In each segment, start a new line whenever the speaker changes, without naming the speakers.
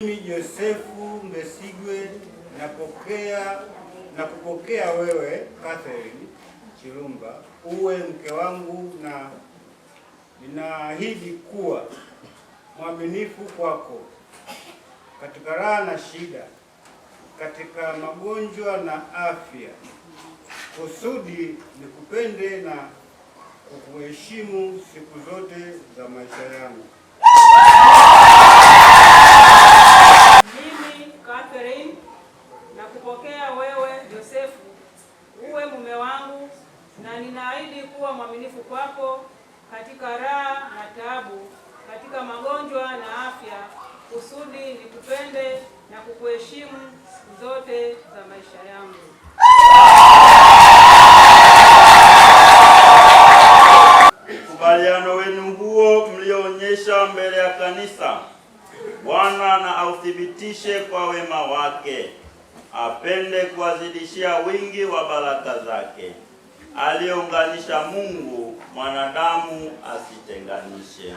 Mimi Josefu Mbesigwe nakupokea wewe Catherine Chilumba uwe mke wangu, na ninaahidi kuwa mwaminifu kwako katika raha na shida, katika magonjwa na afya, kusudi nikupende na kukuheshimu siku zote za maisha yangu.
Mimi Catherine nakupokea wewe Josefu uwe mume wangu, na ninaahidi kuwa mwaminifu kwako katika raha na taabu, katika magonjwa na afya, kusudi nikupende na kukuheshimu siku zote za maisha yangu.
Ukubaliano wenu huo mlioonyesha mbele ya kanisa, Bwana na authibitishe kwa wema wake, apende kuwazidishia wingi wa baraka zake. Aliyounganisha Mungu, mwanadamu asitenganishe.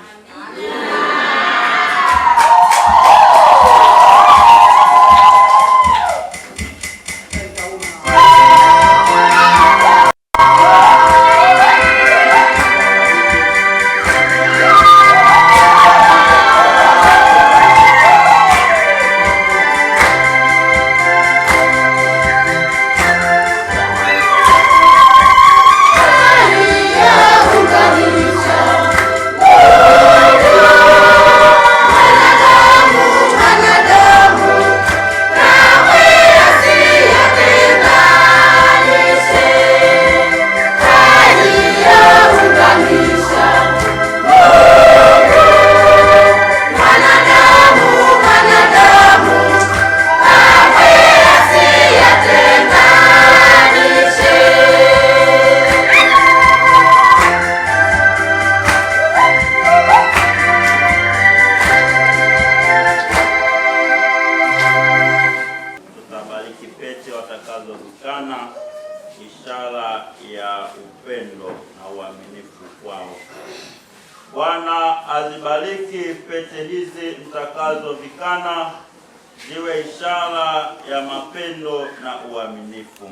Watakazovikana ishara ya upendo na uaminifu kwao. Bwana azibariki pete hizi mtakazovikana, ziwe ishara ya mapendo na uaminifu.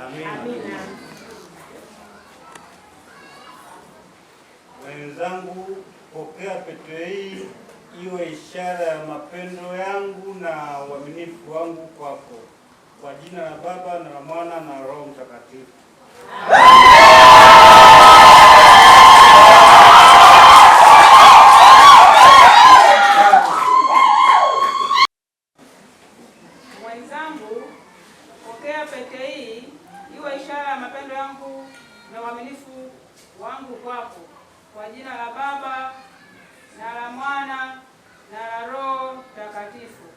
Amina. Wenzangu, pokea pete hii iwe ishara ya mapendo yangu na uaminifu wangu kwako, kwa jina la Baba na la Mwana na Roho Mtakatifu.
Wenzangu, pokea pete hii iwe ishara ya mapendo yangu na uaminifu wangu kwako, kwa jina la Baba na la Mwana na la Roho Mtakatifu.